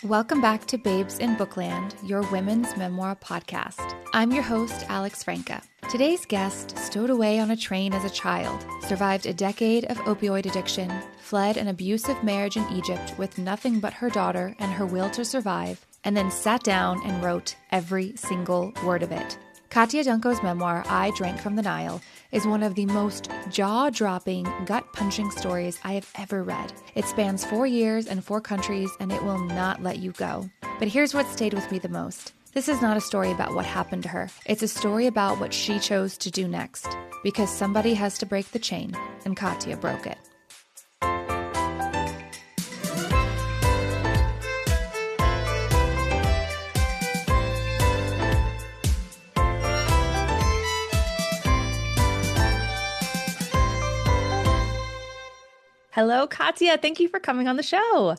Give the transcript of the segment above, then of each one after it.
Welcome back to Babes in Bookland, your women's memoir podcast. I'm your host, Alex Franca. Today's guest stowed away on a train as a child, survived a decade of opioid addiction, fled an abusive marriage in Egypt with nothing but her daughter and her will to survive, and then sat down and wrote every single word of it. Katya Dunko's memoir, I Drank from the Nile, is one of the most jaw-dropping, gut-punching stories I have ever read. It spans 4 years and 4 countries, and it will not let you go. But here's what stayed with me the most. This is not a story about what happened to her. It's a story about what she chose to do next. Because somebody has to break the chain, and Katya broke it. Hello, Katya. Thank you for coming on the show.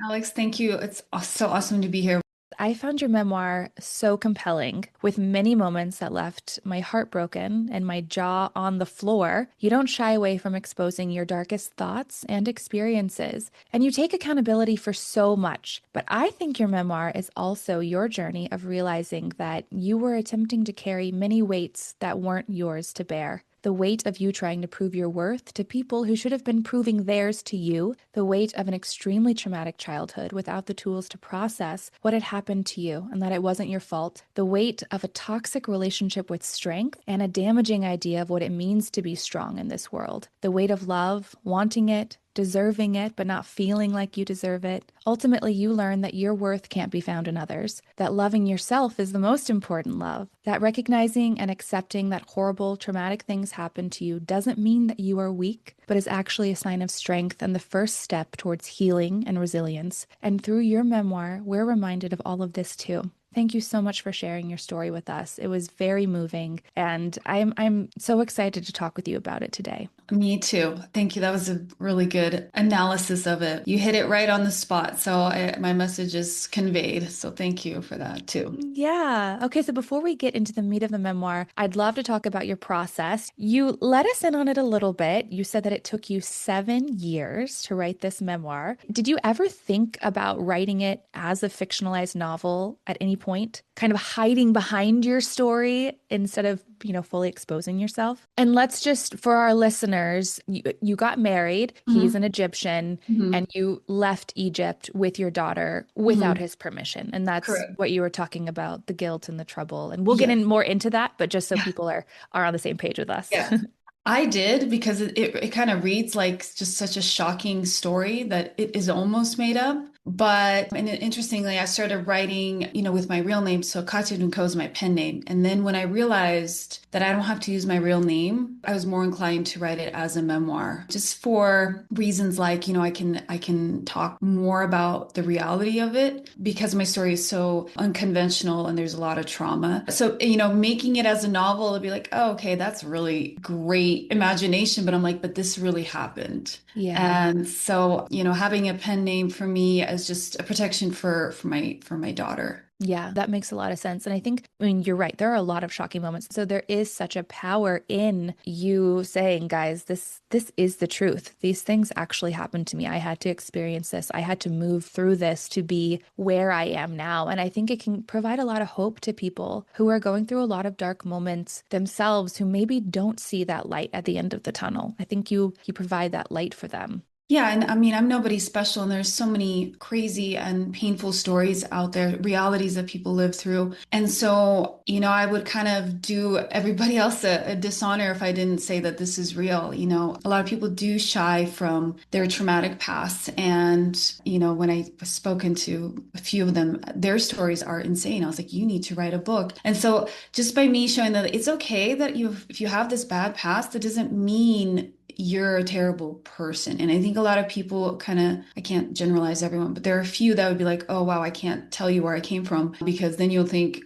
Alex, thank you. It's so awesome to be here. I found your memoir so compelling, with many moments that left my heart broken and my jaw on the floor. You don't shy away from exposing your darkest thoughts and experiences, and you take accountability for so much. But I think your memoir is also your journey of realizing that you were attempting to carry many weights that weren't yours to bear. The weight of you trying to prove your worth to people who should have been proving theirs to you, the weight of an extremely traumatic childhood without the tools to process what had happened to you and that it wasn't your fault, the weight of a toxic relationship with strength and a damaging idea of what it means to be strong in this world, the weight of love, wanting it, deserving it, but not feeling like you deserve it. Ultimately, you learn that your worth can't be found in others, that loving yourself is the most important love, that recognizing and accepting that horrible, traumatic things happen to you doesn't mean that you are weak, but is actually a sign of strength and the first step towards healing and resilience. And through your memoir, we're reminded of all of this too. Thank you so much for sharing your story with us. It was very moving, and I'm so excited to talk with you about it today. Me too. Thank you. That was a really good analysis of it. You hit it right on the spot. So my message is conveyed. So thank you for that too. Yeah. Okay. So before we get into the meat of the memoir, I'd love to talk about your process. You let us in on it a little bit. You said that it took you 7 years to write this memoir. Did you ever think about writing it as a fictionalized novel at any point? Kind of hiding behind your story instead of, fully exposing yourself? And let's just, for our listeners, you got married. He's hmm an Egyptian, hmm and you left Egypt with your daughter without hmm his permission. And that's Correct. what you were talking about, the guilt and the trouble. And we'll get Yes. in more into that, but just so people are on the same page with us. Yeah. I did because it kind of reads like just such a shocking story that it is almost made up. But and interestingly, I started writing, with my real name. So Katya Dunko is my pen name. And then when I realized that I don't have to use my real name, I was more inclined to write it as a memoir, just for reasons like, I can talk more about the reality of it because my story is so unconventional and there's a lot of trauma. So, making it as a novel, it'd be like, oh, okay, that's really great imagination. But I'm like, but this really happened. Yeah. And so, having a pen name for me is just a protection for my daughter. Yeah, that makes a lot of sense. And I mean, you're right. There are a lot of shocking moments. So there is such a power in you saying, guys, this is the truth. These things actually happened to me. I had to experience this. I had to move through this to be where I am now. And I think it can provide a lot of hope to people who are going through a lot of dark moments themselves, who maybe don't see that light at the end of the tunnel. I think you provide that light for them. Yeah, and I mean, I'm nobody special, and there's so many crazy and painful stories out there, realities that people live through. And so, I would kind of do everybody else a dishonor if I didn't say that this is real. A lot of people do shy from their traumatic past. And, when I was spoken to a few of them, their stories are insane. I was like, you need to write a book. And so just by me showing that it's okay that if you have this bad past, that doesn't mean you're a terrible person. And I think a lot of people I can't generalize everyone, but there are a few that would be like, oh, wow, I can't tell you where I came from because then you'll think,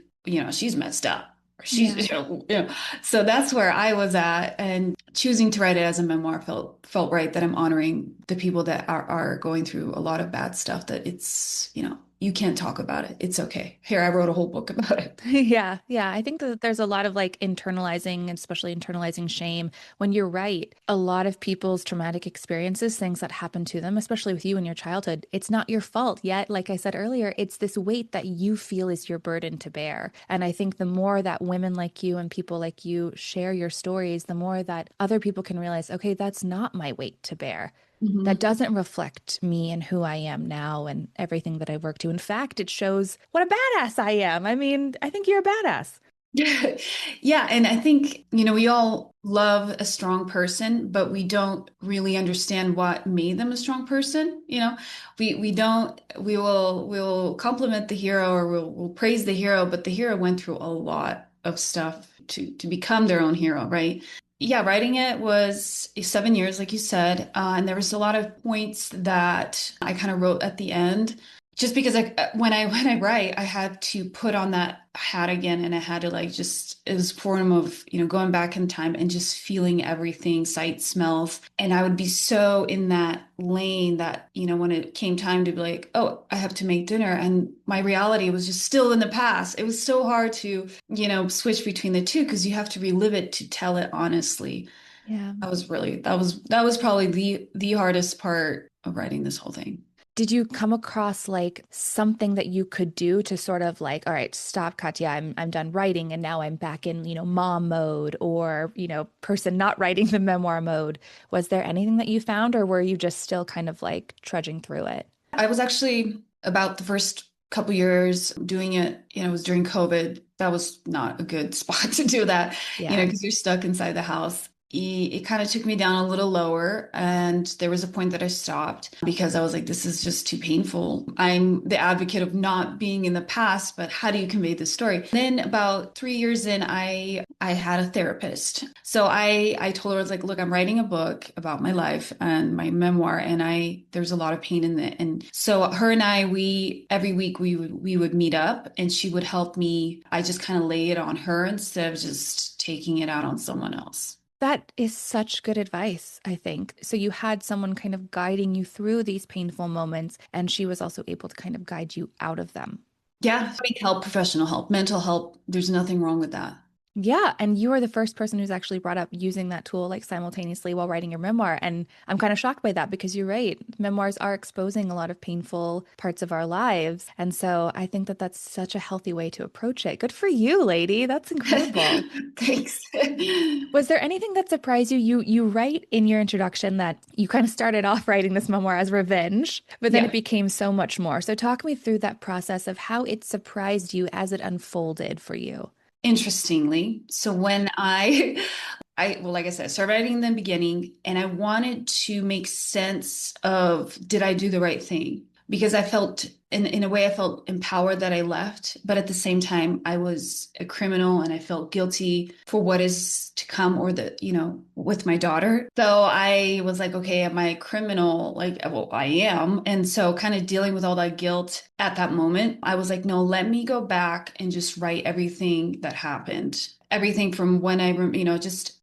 she's messed up or she's, Yeah. So that's where I was at. And choosing to write it as a memoir felt right that I'm honoring the people that are going through a lot of bad stuff, that it's, you can't talk about it. It's okay. Here, I wrote a whole book about it. Yeah, yeah. I think that there's a lot of like internalizing, especially internalizing shame. When you're right, a lot of people's traumatic experiences, things that happen to them, especially with you in your childhood, it's not your fault. Yet, like I said earlier, it's this weight that you feel is your burden to bear. And I think the more that women like you and people like you share your stories, the more that other people can realize, okay, that's not my weight to bear. That Mhm. doesn't reflect me and who I am now and everything that I've worked to. In fact, it shows what a badass I am. I mean, I think you're a badass. Yeah, and I think, we all love a strong person, but we don't really understand what made them a strong person. We don't we'll compliment the hero or we'll praise the hero, but the hero went through a lot of stuff to become their own hero, right? Yeah, writing it was 7 years, like you said, and there was a lot of points that I kind of wrote at the end just because when I write, I had to put on that hat again, and I had to like just it was a form of going back in time and just feeling everything, sight, smells, and I would be so in that lane that when it came time to be like, oh, I have to make dinner, and my reality was just still in the past. It was so hard to switch between the two because you have to relive it to tell it honestly. Yeah. That was probably the hardest part of writing this whole thing. Did you come across like something that you could do to sort of like, all right, stop, Katya, I'm done writing and now I'm back in, mom mode or, person not writing the memoir mode. Was there anything that you found or were you just still kind of like trudging through it? I was actually about the first couple years doing it, it was during COVID. That was not a good spot to do that, Yeah. because you're stuck inside the house. It kind of took me down a little lower, and there was a point that I stopped because I was like, this is just too painful. I'm the advocate of not being in the past, but how do you convey this story? Then about 3 years in, I had a therapist. So I told her, I was like, look, I'm writing a book about my life and my memoir, and there's a lot of pain in it. And so her and I, we every week we would meet up, and she would help me. I just kind of lay it on her instead of just taking it out on someone else. That is such good advice, I think. So you had someone kind of guiding you through these painful moments, and she was also able to kind of guide you out of them. Yeah, seek help, professional help, mental help. There's nothing wrong with that. Yeah, and you are the first person who's actually brought up using that tool like simultaneously while writing your memoir. And I'm kind of shocked by that because you're right. Memoirs are exposing a lot of painful parts of our lives. And so I think that that's such a healthy way to approach it. Good for you, lady. That's incredible. Thanks. Was there anything that surprised you? You write in your introduction that you kind of started off writing this memoir as revenge, but then it Yeah. became so much more. So talk me through that process of how it surprised you as it unfolded for you. Interestingly, so when well, like I said, I started writing in the beginning, and I wanted to make sense of did I do the right thing? Because I felt, in a way, I felt empowered that I left, but at the same time, I was a criminal, and I felt guilty for what is to come, or with my daughter. So I was like, okay, am I a criminal? Like, well, I am. And so, kind of dealing with all that guilt at that moment, I was like, no, let me go back and just write everything that happened. Everything from when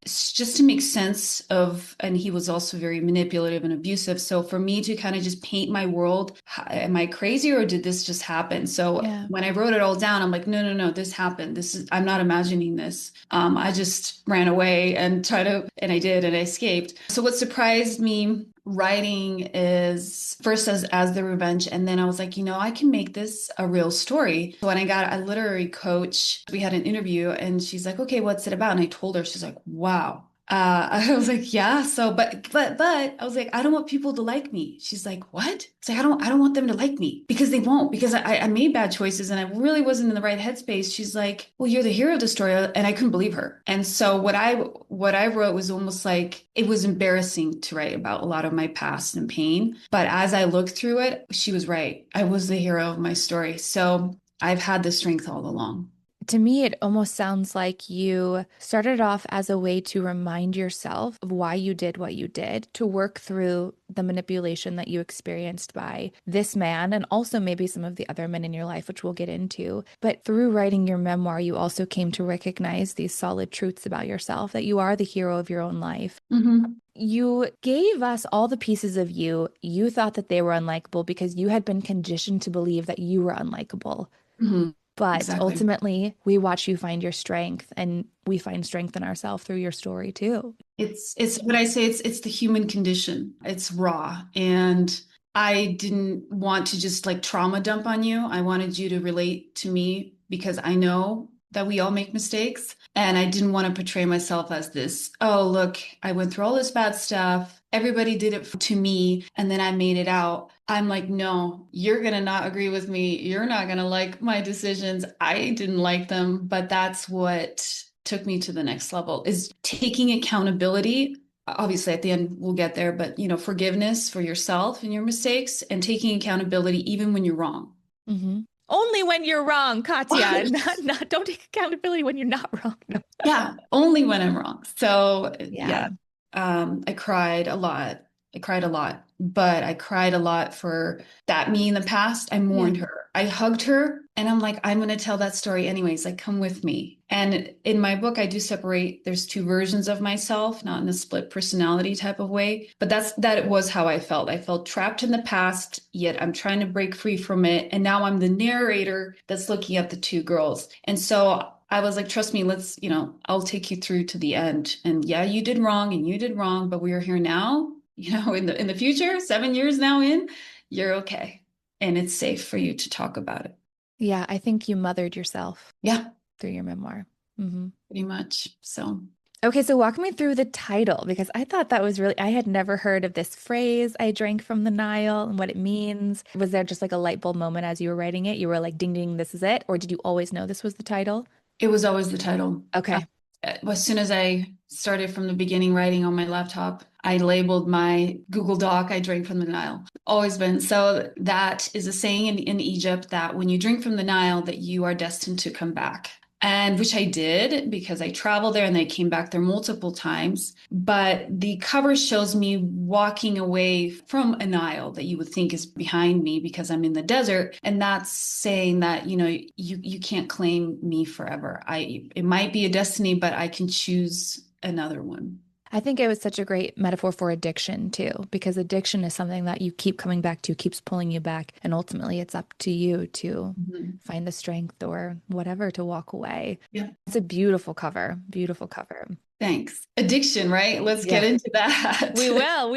just to make sense of, and he was also very manipulative and abusive. So for me to kind of just paint my world, am I crazy or did this just happen? So Yeah. when I wrote it all down, I'm like, no, no, no, this happened. I'm not imagining this. I just ran away and I did, and I escaped. So what surprised me writing is first as the revenge, and then I was like, I can make this a real story. So when I got a literary coach, we had an interview, and she's like, okay, what's it about? And I told her, she's like, wow. I was like, yeah. So, but I was like, I don't want people to like me. She's like, what? It's like, I don't want them to like me because they won't, because I made bad choices and I really wasn't in the right headspace. She's like, well, you're the hero of the story. And I couldn't believe her. And so what I wrote was almost like it was embarrassing to write about a lot of my past and pain. But as I looked through it, she was right. I was the hero of my story. So I've had the strength all along. To me, it almost sounds like you started off as a way to remind yourself of why you did what you did, to work through the manipulation that you experienced by this man and also maybe some of the other men in your life, which we'll get into. But through writing your memoir, you also came to recognize these solid truths about yourself, that you are the hero of your own life. Mm-hmm. You gave us all the pieces of you. You thought that they were unlikable because you had been conditioned to believe that you were unlikable. Hmm. But Exactly. ultimately, we watch you find your strength and we find strength in ourselves through your story too. It's what I say, it's the human condition. It's raw. And I didn't want to just like trauma dump on you. I wanted you to relate to me because I know that we all make mistakes. And I didn't want to portray myself as this, oh, look, I went through all this bad stuff. Everybody did it to me, and then I made it out. I'm like, no, you're going to not agree with me. You're not going to like my decisions. I didn't like them, but that's what took me to the next level is taking accountability. Obviously, at the end, we'll get there, but forgiveness for yourself and your mistakes and taking accountability even when you're wrong. Hmm. Only when you're wrong, Katya. Don't take accountability when you're not wrong. No. Yeah, only when I'm wrong. So yeah, Yeah. I cried a lot. I cried a lot, but I cried a lot for that me in the past. I Yeah. mourned her. I hugged her and I'm like, I'm going to tell that story anyways. Like, come with me. And in my book, I do separate, there's two versions of myself, not in a split personality type of way, but that was how I felt. I felt trapped in the past, yet I'm trying to break free from it. And now I'm the narrator that's looking at the two girls. And so I was like, trust me, I'll take you through to the end. And yeah, you did wrong and you did wrong, but we are here now, in the future, 7 years now in, you're okay. And it's safe for you to talk about it. Yeah, I think you mothered yourself Yeah, through your memoir. Hmm. pretty much. So Okay, so walk me through the title because I thought that was really, I had never heard of this phrase, I drank from the Nile and what it means. Was there just like a light bulb moment as you were writing it? You were like, ding, ding, this is it? Or did you always know this was the title? it was always the title. Okay. As soon as I started from the beginning writing on my laptop, I labeled my Google Doc, I drank from the Nile. Always been. So that is a saying in Egypt that when you drink from the Nile, that you are destined to come back. And which I did because I traveled there and I came back there multiple times. But the cover shows me walking away from a Nile that you would think is behind me because I'm in the desert. And that's saying that, you can't claim me forever. It might be a destiny, but I can choose another one. I think it was such a great metaphor for addiction too, because addiction is something that you keep coming back to, keeps pulling you back. And ultimately, it's up to you to Mhm. find the strength or whatever to walk away. Yeah. It's a beautiful cover, beautiful cover. Thanks. Addiction, right? Let's get Yeah. into that. We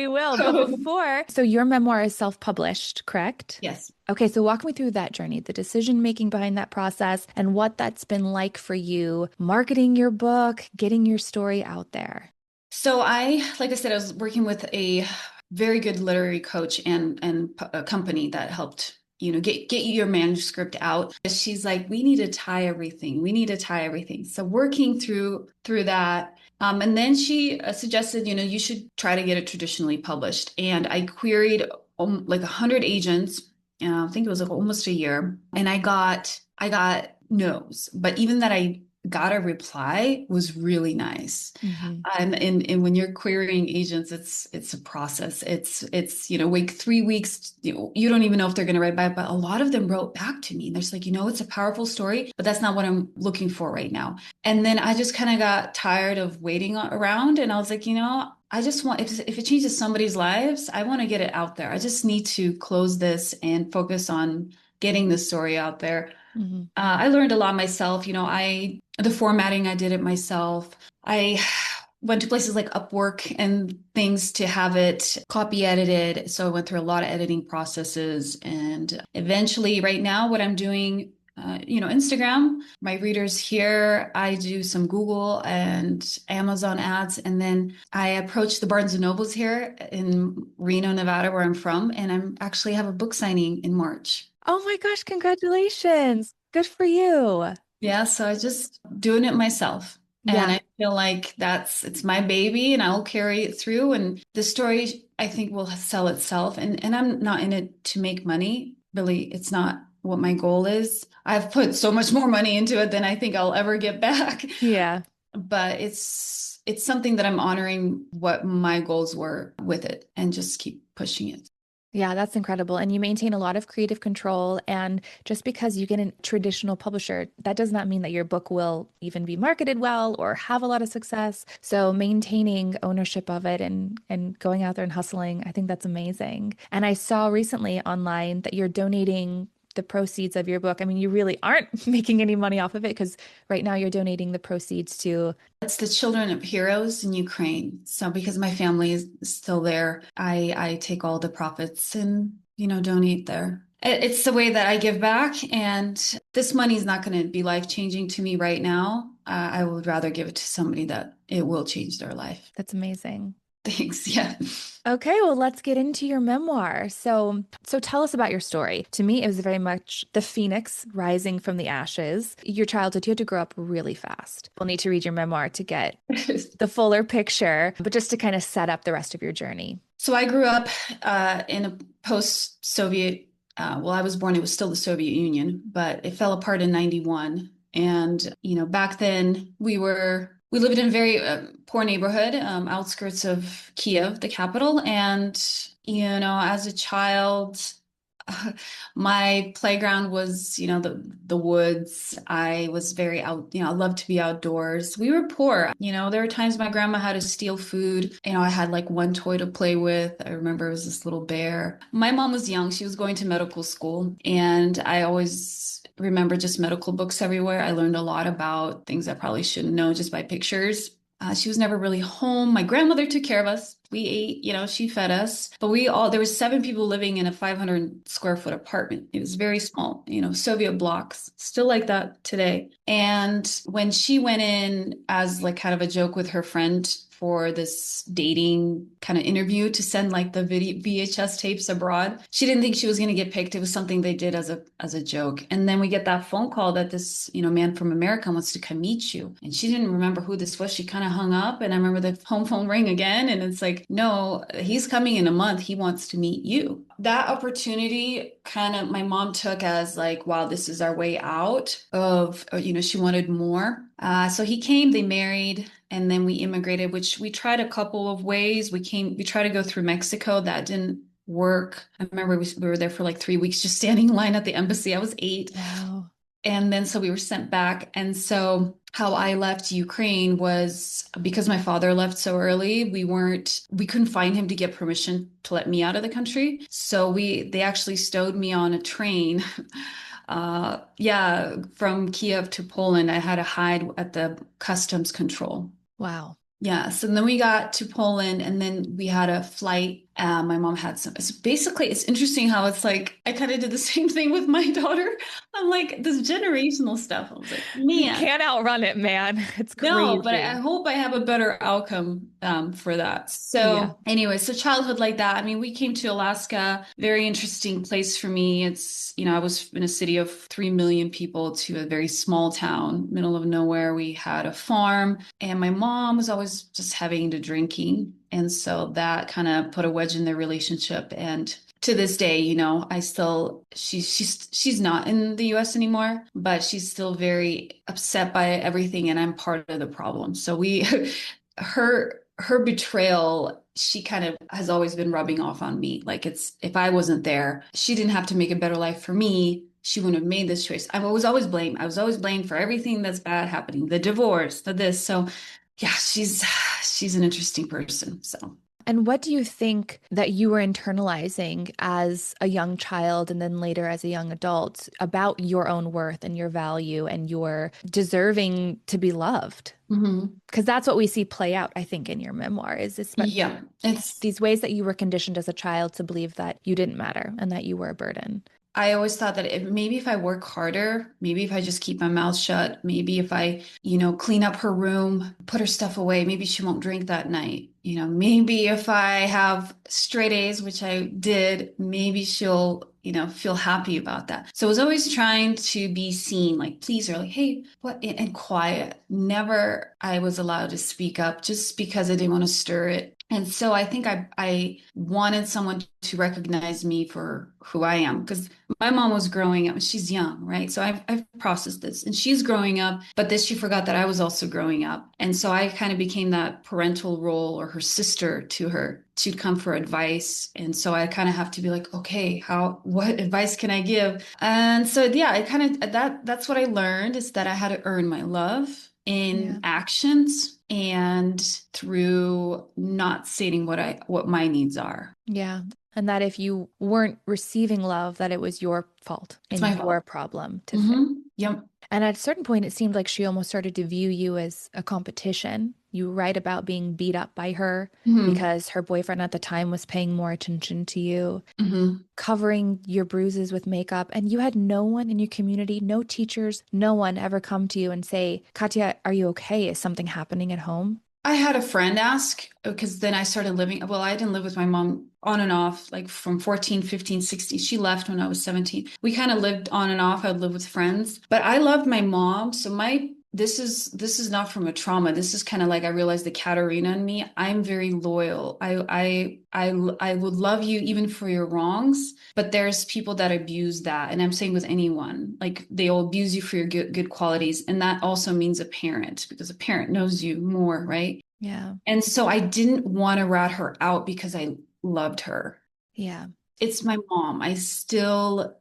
will. But before, so your memoir is self-published, correct? Yes. Okay, so walk me through that journey, the decision making behind that process, and what that's been like for you marketing your book, getting your story out there. So like I said, I was working with a very good literary coach and a company that helped, get you your manuscript out. She's like, we need to tie everything. We need to tie everything. So working through that. And then she suggested, you should try to get it traditionally published. And I queried like 100 agents. I think it was like almost a year, and I got no's. But even that I got a reply was really nice. Hmm. And when you're querying agents, it's a process. It's wait 3 weeks. You don't even know if they're going to write back, but a lot of them wrote back to me. And they're just like, it's a powerful story, but that's not what I'm looking for right now. And then I just kind of got tired of waiting around, and I was like, I just want if it changes somebody's lives, I want to get it out there. I just need to close this and focus on getting the story out there. Hmm. I learned a lot myself. The formatting, I did it myself. I went to places like Upwork and things to have it copy edited. So I went through a lot of editing processes. And eventually, right now, what I'm doing, Instagram, my readers here, I do some Google and Amazon ads. And then I approach the Barnes and Nobles here in Reno, Nevada, where I'm from. And I'm actually have a book signing in March. Oh my gosh, congratulations. Good for you. Yeah, so I just doing it myself. And Yeah. I feel like it's my baby and I'll carry it through. And the story I think will sell itself. And I'm not in it to make money. Really, it's not what my goal is. I've put so much more money into it than I think I'll ever get back. Yeah. But it's something that I'm honoring what my goals were with it and just keep pushing it. Yeah, that's incredible. And you maintain a lot of creative control. And just because you get a traditional publisher, that does not mean that your book will even be marketed well or have a lot of success. So maintaining ownership of it and going out there and hustling, I think that's amazing. And I saw recently online that you're donating the proceeds of your book. I mean, you really aren't making any money off of it because right now you're donating the proceeds to. It's the children of heroes in Ukraine. So because my family is still there, I take all the profits and, donate there. It's the way that I give back, and this money is not going to be life-changing to me right now. I would rather give it to somebody that it will change their life. That's amazing. Thanks. Yeah. Okay, well, let's get into your memoir. So tell us about your story. To me, it was very much the phoenix rising from the ashes. Your childhood, you had to grow up really fast. We'll need to read your memoir to get the fuller picture, but just to kind of set up the rest of your journey. So I grew up in a post-Soviet, well, I was born, it was still the Soviet Union, but it fell apart in 91. And, back then we lived in a very poor neighborhood, outskirts of Kiev, the capital. And, as a child, my playground was, the woods. I was very out, I loved to be outdoors. We were poor. There were times my grandma had to steal food. I had like one toy to play with. I remember it was this little bear. My mom was young. She was going to medical school, and I always remember just medical books everywhere. I learned a lot about things I probably shouldn't know just by pictures. She was never really home. My grandmother took care of us. We ate, she fed us, but there was 7 people living in a 500 square foot apartment. It was very small, Soviet blocks, still like that today. And when she went in as like kind of a joke with her friend for this dating kind of interview to send like the VHS tapes abroad, she didn't think she was going to get picked. It was something they did as a joke. And then we get that phone call that this, man from America wants to come meet you. And she didn't remember who this was. She kind of hung up, and I remember the home phone ring again. And it's like, no, he's coming in a month. He wants to meet you. That opportunity kind of my mom took as like, wow, this is our way out of, she wanted more. So he came, they married, and then we immigrated, which we tried a couple of ways. We tried to go through Mexico. That didn't work. I remember we were there for like 3 weeks, just standing in line at the embassy. I was 8. Wow. And then so we were sent back. And so how I left Ukraine was because my father left so early, we couldn't find him to get permission to let me out of the country. So they actually stowed me on a train. Yeah, from Kiev to Poland. I had to hide at the customs control. Wow. Yes, and then we got to Poland, and then we had a flight. My mom had some. So basically, it's interesting how it's like I kind of did the same thing with my daughter. I'm like this generational stuff. I was like, You man, can't outrun it, man. It's no, but I crazy. hope I have a better outcome for that. Yeah. So anyway, so childhood like that. I mean, we came to Alaska, very interesting place for me. It's, I was in a city of 3 million people to a very small town, middle of nowhere. We had a farm, and my mom was always just having into drinking. And so that kind of put a wedge in their relationship. And to this day, I still she's not in the US anymore, but she's still very upset by everything, and I'm part of the problem. So her betrayal, she kind of has always been rubbing off on me. Like it's if I wasn't there, she didn't have to make a better life for me. She wouldn't have made this choice. I was always blamed. I was always blamed for everything that's bad happening, the divorce, the this. So yeah, she's an interesting person. So. And what do you think that you were internalizing as a young child and then later as a young adult about your own worth and your value and your deserving to be loved? Mhm. Because that's what we see play out, I think, in your memoir is Yeah, it's these ways that you were conditioned as a child to believe that you didn't matter and that you were a burden. I always thought that maybe if I work harder, maybe if I just keep my mouth shut, maybe if I, clean up her room, put her stuff away, maybe she won't drink that night. Maybe if I have straight A's, which I did, maybe she'll, feel happy about that. So I was always trying to be seen, like please her, like, hey, what, and quiet. Never I was allowed to speak up just because I didn't want to stir it. And so I think I wanted someone to recognize me for who I am because my mom was growing up. She's young, right? So I've processed this, and she's growing up, but then she forgot that I was also growing up, and so I kind of became that parental role or her sister to her. She'd come for advice, and so I kind of have to be like, okay, what advice can I give? And so yeah, I kind of that's what I learned is that I had to earn my love Yeah. in actions and through not stating what my needs are. Yeah. And that if you weren't receiving love, that it was your fault It's my and your fault. problem to fix. Yep. And at a certain point, it seemed like she almost started to view you as a competition. You write about being beat up by her hmm because her boyfriend at the time was paying more attention to you, hmm covering your bruises with makeup. And you had no one in your community, no teachers, no one ever come to you and say, Katya, are you okay? Is something happening at home? I had a friend ask because then I started living. Well, I didn't live with my mom on and off, like from 14, 15, 16. She left when I was 17. We kind of lived on and off. I would live with friends, but I loved my mom. So this is not from a trauma. This is kind of like I realized the Katarina in me. I'm very loyal. I would love you even for your wrongs, but there's people that abuse that. And I'm saying with anyone, like they will abuse you for your good qualities. And that also means a parent because a parent knows you more, right? Yeah. And so I didn't want to rat her out because I loved her. Yeah. It's my mom. I still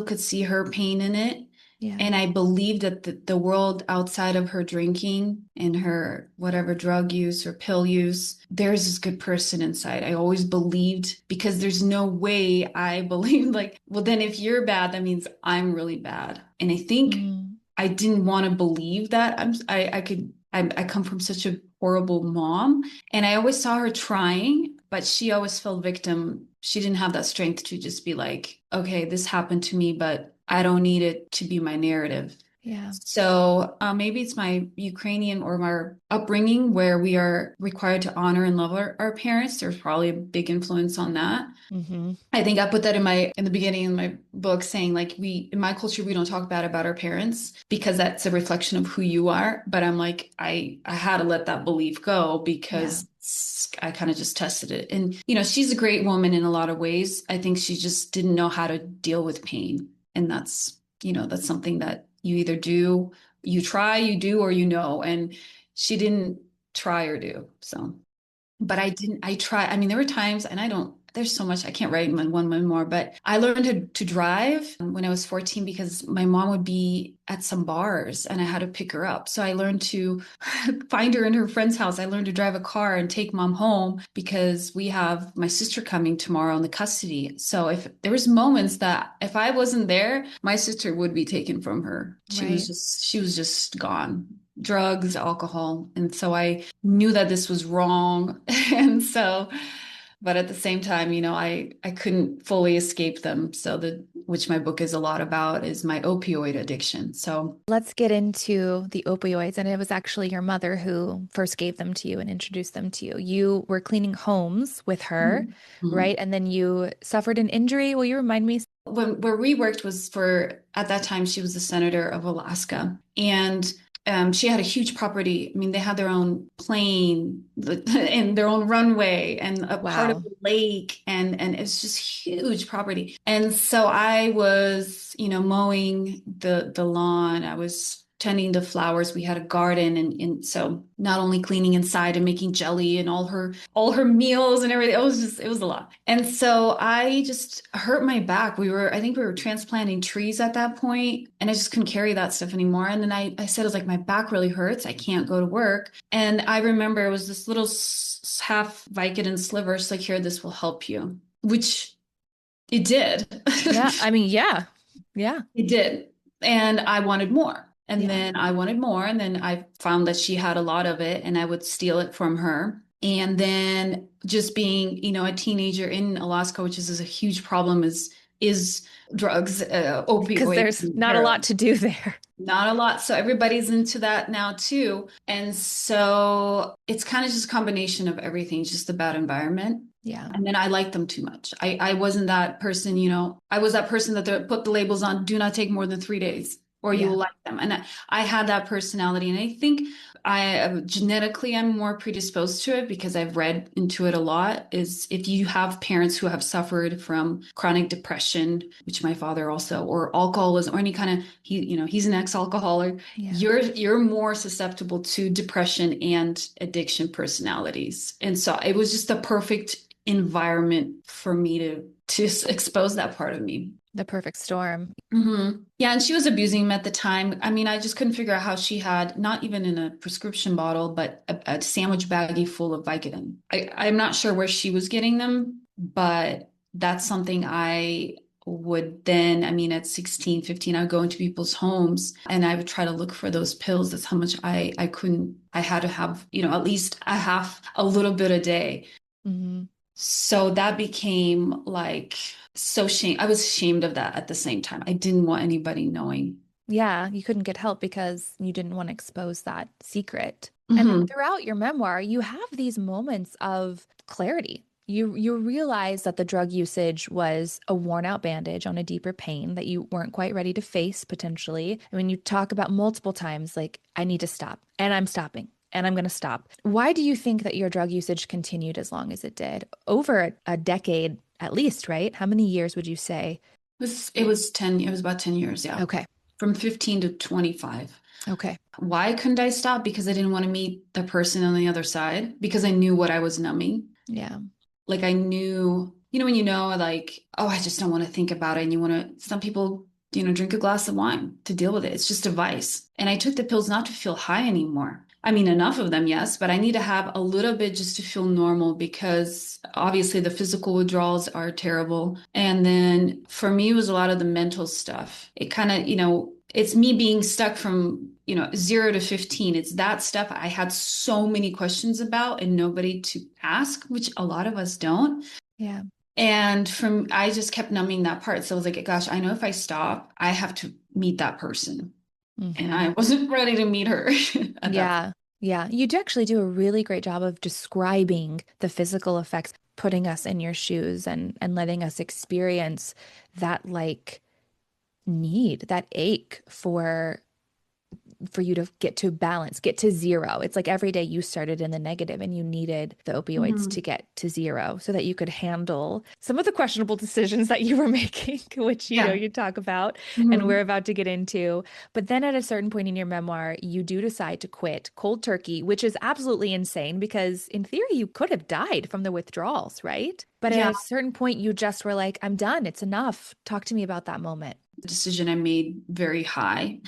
could see her pain in it. Yeah. And I believe that the world outside of her drinking and her whatever drug use or pill use, there's this good person inside. I always believed because there's no way I believed like, well, then if you're bad, that means I'm really bad. And I think Mm. I didn't want to believe that. I come from such a horrible mom, and I always saw her trying, but she always fell victim. She didn't have that strength to just be like, okay, this happened to me, but I don't need it to be my narrative. Yeah. So maybe it's my Ukrainian or my upbringing where we are required to honor and love our parents. There's probably a big influence on that. Hmm. I think I put that in the beginning in my book saying like we in my culture we don't talk bad about our parents because that's a reflection of who you are. But I'm like I had to let that belief go Yeah. because I kind of just tested it. And she's a great woman in a lot of ways. I think she just didn't know how to deal with pain. And that's something that you either do, you try, you do, or and she didn't try or do. So but I didn't, I try. I mean, there were times, and there's so much, I can't write in my one memoir, but I learned to drive when I was 14 because my mom would be at some bars and I had to pick her up. So I learned to find her in her friend's house. I learned to drive a car and take mom home because we have my sister coming tomorrow in the custody. So if there was moments that if I wasn't there, my sister would be taken from her. Right. She was just gone. Drugs, alcohol. And so I knew that this was wrong. And so, but at the same time, I couldn't fully escape them. So which my book is a lot about is my opioid addiction. So, Let's get into the opioids. And it was actually your mother who first gave them to you and introduced them to you. You were cleaning homes with her, Mhm. right? And then you suffered an injury. Will you remind me? Where we worked was at that time, she was the senator of Alaska. And she had a huge property. I mean, they had their own plane and their own runway and a part of Wow. the lake. And it's just huge property. And so I was, mowing the lawn. I was tending to flowers. We had a garden and so not only cleaning inside and making jelly and all her meals and everything. It was a lot. And so I just hurt my back. I think we were transplanting trees at that point and I just couldn't carry that stuff anymore. And then I said, I was like, my back really hurts. I can't go to work. And I remember it was this little half Vicodin sliver. She's like, here, this will help you, which it did. Yeah. I mean, yeah. Yeah. It did. And I wanted more. And Yeah. then I wanted more. And then I found that she had a lot of it and I would steal it from her. And then just being, a teenager in Alaska, which is a huge problem, is drugs, Because opioids, there's and not a lot heroin. to do there. Not a lot. So everybody's into that now too. And so it's kind of just a combination of everything, just a bad environment. Yeah. And then I liked them too much. I wasn't that person, I was that person that put the labels on, do not take more than 3 days. or you Yeah. will like them. And I had that personality. And I think genetically, I'm more predisposed to it because I've read into it a lot. Is if you have parents who have suffered from chronic depression, which my father also, or alcoholism, or any kind of, he's an ex-alcoholic, Yeah. you're more susceptible to depression and addiction personalities. And so it was just the perfect environment for me to expose that part of me. The perfect storm. Yeah, and she was abusing him at the time. I mean, I just couldn't figure out how she had not even in a prescription bottle, but a sandwich baggie full of Vicodin. I'm not sure where she was getting them, but that's something I would then, I mean, at 16, 15, I would go into people's homes and I would try to look for those pills. That's how much I couldn't, I had to have, at least a little bit a day. Hmm. So that became like so shame. I was ashamed of that at the same time. I didn't want anybody knowing. Yeah, you couldn't get help because you didn't want to expose that secret. And then Hmm. throughout your memoir, you have these moments of clarity. You realize that the drug usage was a worn out bandage on a deeper pain that you weren't quite ready to face potentially. I mean, you talk about multiple times like, I need to stop, and I'm stopping, and I'm going to stop. Why do you think that your drug usage continued as long as it did? Over a decade at least, right? How many years would you say? It was about 10 years, yeah. Okay. From 15 to 25. Okay. Why couldn't I stop? Because I didn't want to meet the person on the other side because I knew what I was numbing. Yeah. Like I knew, when like, oh, I just don't want to think about it. And some people, drink a glass of wine to deal with it. It's just a vice. And I took the pills not to feel high anymore. I mean, enough of them, yes, but I need to have a little bit just to feel normal because obviously the physical withdrawals are terrible. And then for me, it was a lot of the mental stuff. It kind of, it's me being stuck from, 0 to 15. It's that stuff I had so many questions about and nobody to ask, which a lot of us don't. Yeah. And I just kept numbing that part. So I was like, gosh, I know if I stop, I have to meet that person. And Hmm. I wasn't ready to meet her at that point. Yeah. Yeah. You do actually do a really great job of describing the physical effects, putting us in your shoes and letting us experience that like need, that ache for you to get to balance, get to zero. It's like every day you started in the negative and you needed the opioids to Mhm. get to zero so that you could handle some of the questionable decisions that you were making, which, Yeah. you talk about and we're Mhm. about to get into. But then at a certain point in your memoir, you do decide to quit cold turkey, which is absolutely insane because in theory, you could have died from the withdrawals, right? But at Yeah. a certain point, you just were like, I'm done. It's enough. Talk to me about that moment. The decision I made very high,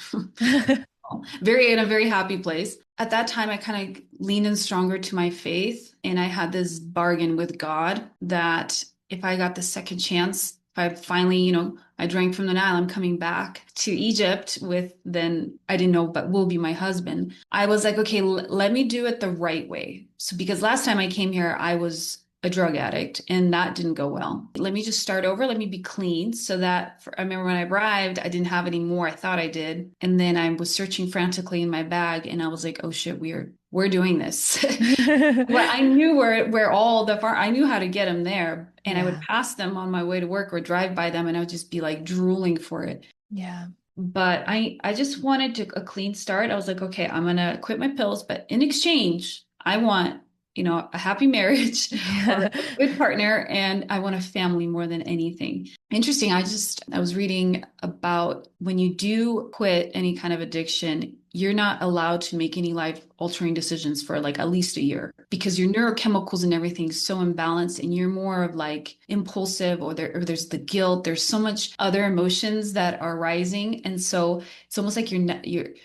very in a very happy place. At that time, I kind of leaned in stronger to my faith, and I had this bargain with God that if I got the second chance, if I finally, I drank from the Nile, I'm coming back to Egypt with then I didn't know, but will be my husband. I was like, okay, let me do it the right way. So because last time I came here, I was a drug addict and that didn't go well. Let me just start over. Let me be clean so that I remember when I arrived, I didn't have any more. I thought I did. And then I was searching frantically in my bag and I was like, oh shit, we're doing this. Well, I knew where all the farm, I knew how to get them there. And I would Yeah. pass them on my way to work or drive by them and I would just be like drooling for it. Yeah. But I just wanted a clean start. I was like, okay, I'm gonna quit my pills, but in exchange, I want, a happy marriage or Yeah. a good partner, and I want a family more than anything. Interesting. I was reading about when you do quit any kind of addiction, you're not allowed to make any life altering decisions for like at least a year because your neurochemicals and everything's so imbalanced and you're more of like impulsive or there's the guilt. There's so much other emotions that are rising. And so it's almost like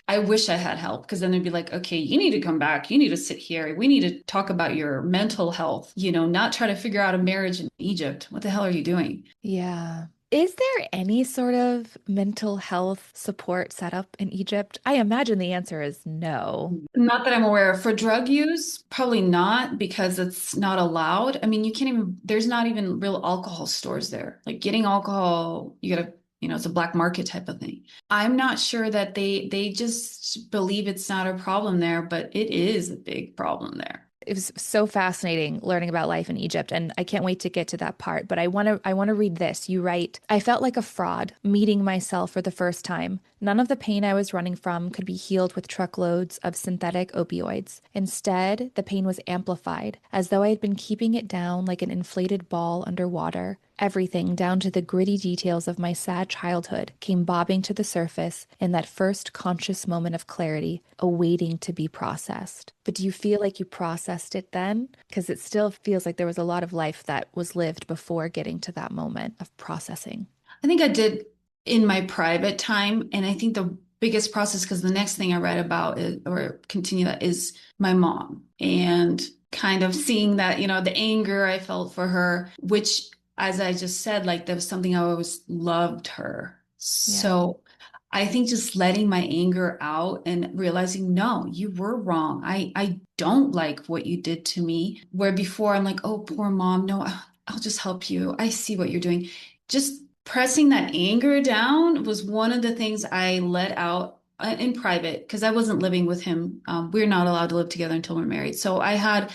I wish I had help because then they'd be like, okay, you need to come back. You need to sit here. We need to talk about your mental health, not try to figure out a marriage in Egypt. What the hell are you doing? Yeah. Is there any sort of mental health support set up in Egypt? I imagine the answer is no. Not that I'm aware of. For drug use, probably not because it's not allowed. I mean, you can't even, there's not even real alcohol stores there. Like getting alcohol, you gotta, it's a black market type of thing. I'm not sure that they just believe it's not a problem there, but it is a big problem there. It was so fascinating learning about life in Egypt, and I can't wait to get to that part. But I want to read this. You write, I felt like a fraud meeting myself for the first time. None of the pain I was running from could be healed with truckloads of synthetic opioids. Instead, the pain was amplified, as though I had been keeping it down like an inflated ball underwater. Everything, down to the gritty details of my sad childhood, came bobbing to the surface in that first conscious moment of clarity, awaiting to be processed. But do you feel like you processed it then? Because it still feels like there was a lot of life that was lived before getting to that moment of processing. I think I did in my private time. And I think the biggest process, because the next thing I read about is, or continue that is my mom and kind of seeing that, the anger I felt for her, which, as I just said, like that was something I always loved her. Yeah. So I think just letting my anger out and realizing, no, you were wrong. I don't like what you did to me. Where before I'm like, oh, poor mom. No, I'll just help you. I see what you're doing. Just pressing that anger down was one of the things I let out in private because I wasn't living with him. We're not allowed to live together until we're married. So I had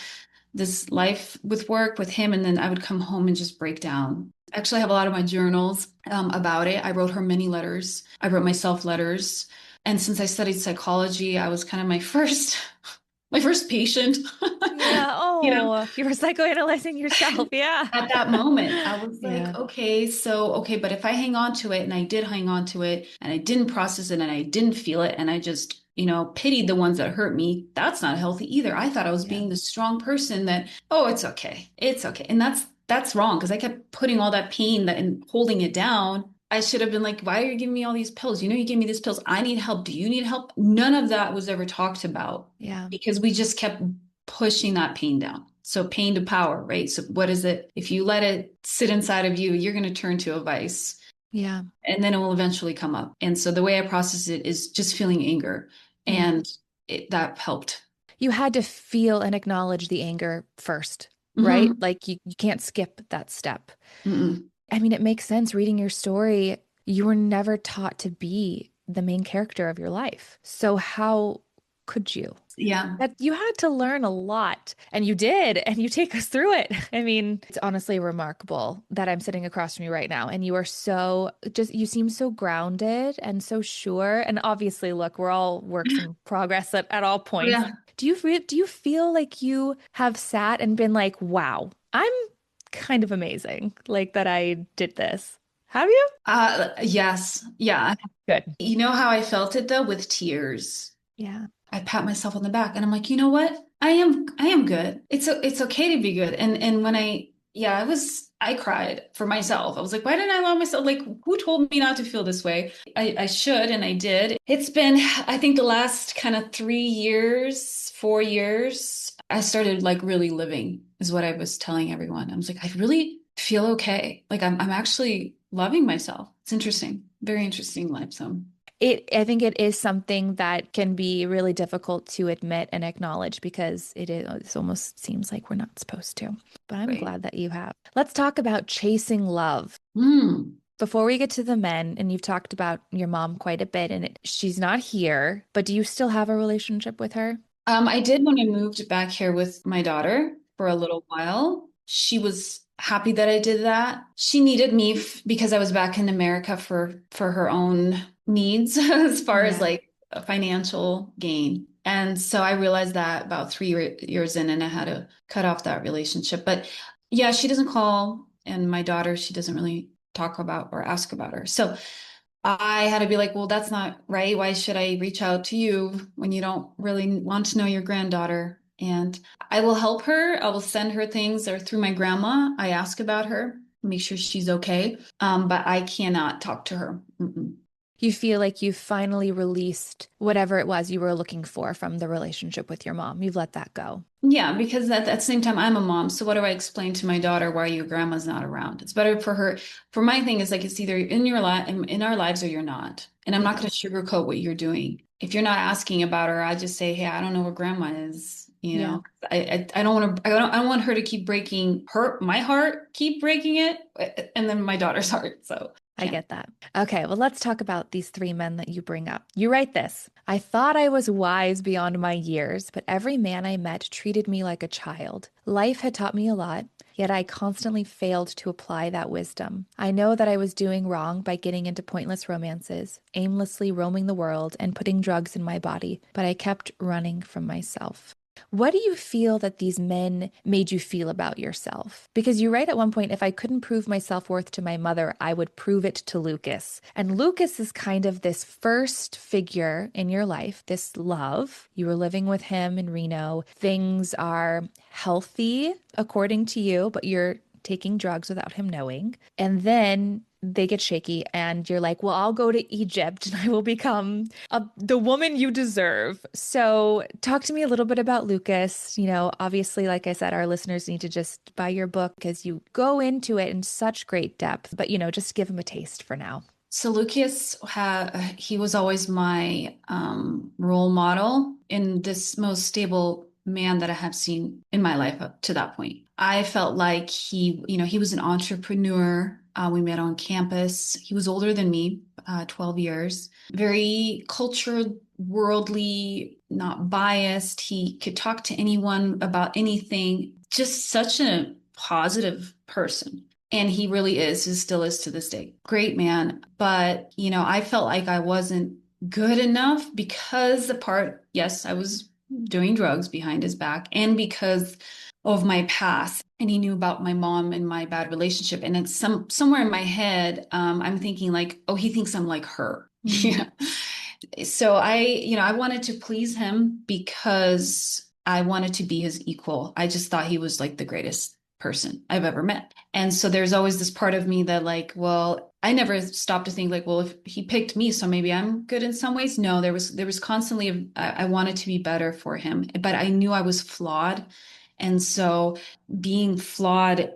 this life with work with him, and then I would come home and just break down. Actually, I have a lot of my journals about it. I wrote her many letters. I wrote myself letters. And since I studied psychology, I was kind of my first patient. Yeah. You know, Oh, you were psychoanalyzing yourself. Yeah. at that moment, I was like, Yeah. okay, okay, but if I hang on to it, and I did hang on to it, and I didn't process it, and I didn't feel it, and I just, pitied the ones that hurt me, that's not healthy either. I thought I was Yeah. being the strong person that, oh, it's okay. It's okay. And that's wrong because I kept putting all that pain that and holding it down. I should have been like, why are you giving me all these pills? You give me these pills. I need help. Do you need help? None of that was ever talked about Yeah. because we just kept pushing that pain down. So pain to power, right? So what is it? If you let it sit inside of you, you're going to turn to a vice Yeah. and then it will eventually come up. And so the way I process it is just feeling anger. Yeah. And that helped. You had to feel and acknowledge the anger first, right? Mm-hmm. Like you can't skip that step. Mm-mm. I mean, it makes sense reading your story. You were never taught to be the main character of your life. So how could you? Yeah. That you had to learn a lot, and you did, and you take us through it. I mean, it's honestly remarkable that I'm sitting across from you right now, and you are so just, you seem so grounded and so sure. And obviously, look, we're all works in progress at all Oh, points. yeah. Do you feel like you have sat and been like, wow, I'm kind of amazing, like that I did this? Have you? Yes. Yeah. Good. You know how I felt it though with tears. Yeah. I pat myself on the back and I'm like, you know what? I am good. It's okay to be good. And when I cried for myself. I was like, why didn't I allow myself? Like, who told me not to feel this way? I should, and I did. It's been, I think the last kind of 3 years, 4 years, I started like really living is what I was telling everyone. I was like, I really feel okay. Like I'm actually loving myself. It's interesting. Very interesting life. So I think it is something that can be really difficult to admit and acknowledge because it almost seems like we're not supposed to. But I'm right. glad that you have. Let's talk about chasing love. Mm. Before we get to the men, and you've talked about your mom quite a bit, and she's not here, but do you still have a relationship with her? I did when I moved back here with my daughter for a little while. She was happy that I did that. She needed me because I was back in America for her own needs as far as Yeah. like a financial gain. And so I realized that about 3 years in, and I had to cut off that relationship. But yeah, she doesn't call, and my daughter, she doesn't really talk about or ask about her. So I had to be like, well, that's not right. Why should I reach out to you when you don't really want to know your granddaughter? And I will help her. I will send her things or through my grandma. I ask about her, make sure she's okay. But I cannot talk to her. Mm-mm. You feel like you've finally released whatever it was you were looking for from the relationship with your mom. You've let that go. Yeah, because at the same time, I'm a mom. So what do I explain to my daughter why your grandma's not around? It's better for her. For my thing is like it's either in your life, in our lives, or you're not. And I'm not Yeah. going to sugarcoat what you're doing. If you're not asking about her, I just say, hey, I don't know where grandma is. Yeah. I don't want to. I don't want her to keep breaking my heart, keep breaking it, and then my daughter's heart. So. I get that. Okay, well, let's talk about these three men that you bring up. You write this. I thought I was wise beyond my years, but every man I met treated me like a child. Life had taught me a lot, yet I constantly failed to apply that wisdom. I know that I was doing wrong by getting into pointless romances, aimlessly roaming the world, and putting drugs in my body, but I kept running from myself. What do you feel that these men made you feel about yourself? Because you write at one point, if I couldn't prove my self-worth to my mother, I would prove it to Lucas. And Lucas is kind of this first figure in your life, this love. You were living with him in Reno. Things are healthy, according to you, but you're taking drugs without him knowing. And then they get shaky, and you're like, well, I'll go to Egypt and I will become the woman you deserve. So, talk to me a little bit about Lucas. Obviously, like I said, our listeners need to just buy your book because you go into it in such great depth, but, just give them a taste for now. So he was always my role model in this most stable man that I have seen in my life up to that point. I felt like he was an entrepreneur. We met on campus. He was older than me, 12 years. Very cultured, worldly, not biased. He could talk to anyone about anything. Just such a positive person. And he really is, he still is to this day. Great man. But, I felt like I wasn't good enough because yes, I was doing drugs behind his back and because of my past. And he knew about my mom and my bad relationship. And it's somewhere in my head, I'm thinking like, oh, he thinks I'm like her. Mm, Yeah. So I wanted to please him because I wanted to be his equal. I just thought he was like the greatest person I've ever met. And so there's always this part of me that like, well, I never stopped to think like, well, if he picked me, so maybe I'm good in some ways. No, there was constantly I wanted to be better for him, but I knew I was flawed. And so being flawed,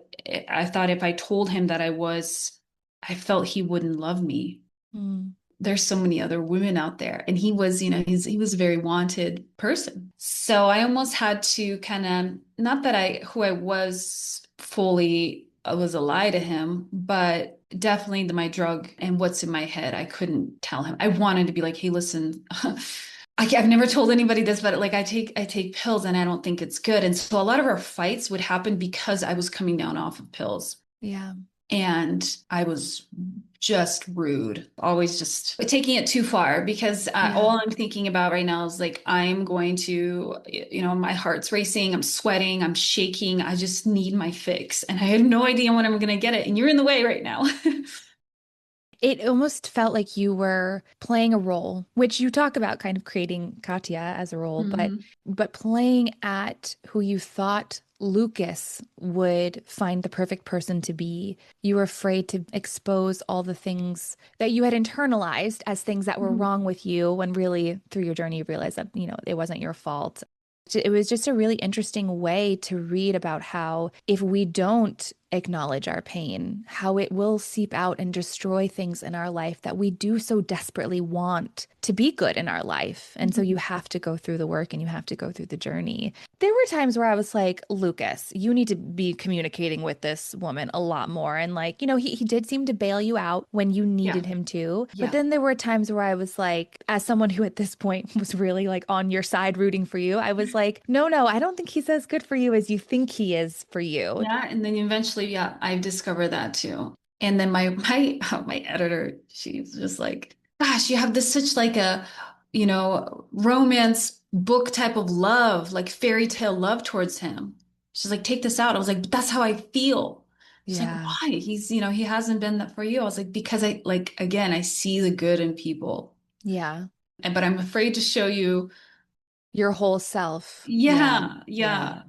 I thought if I told him that I felt he wouldn't love me. mm, There's so many other women out there, and he was he was a very wanted person, so I almost had to kind of, not that I who I was fully was a lie to him, but definitely my drug and what's in my head, I couldn't tell him. I wanted to be like, hey, listen, I've never told anybody this, but like I take pills and I don't think it's good. And so a lot of our fights would happen because I was coming down off of pills. yeah. And I was just rude, always just taking it too far because all Yeah. I'm thinking about right now is like, I'm going to, my heart's racing, I'm sweating, I'm shaking. I just need my fix. And I had no idea when I'm going to get it. And you're in the way right now. It almost felt like you were playing a role, which you talk about kind of creating Katya as a role, but Hmm. but playing at who you thought Lucas would find the perfect person to be. You were afraid to expose all the things that you had internalized as things that were wrong with you, when really through your journey you realized that, it wasn't your fault. It was just a really interesting way to read about how if we don't acknowledge our pain, how it will seep out and destroy things in our life that we do so desperately want to be good in our life. And so you have to go through the work and you have to go through the journey. There were times where I was like, Lucas, you need to be communicating with this woman a lot more. And like, he did seem to bail you out when you Yeah. needed him to. But Yeah. then there were times where I was like, as someone who at this point was really like on your side rooting for you, I was like, no, no, I don't think he's as good for you as you think he is for you. Yeah. And then eventually, yeah, I've discovered that too. And then my editor, she's just like, gosh, you have this such like a, romance book type of love, like fairy tale love towards him. She's like, take this out. I was like, but that's how I feel. She's like, Yeah. why? He hasn't been that for you. I was like, because I like, again, I see the good in people. Yeah. But I'm afraid to show you. Your whole self. Yeah. Yeah, Yeah. yeah.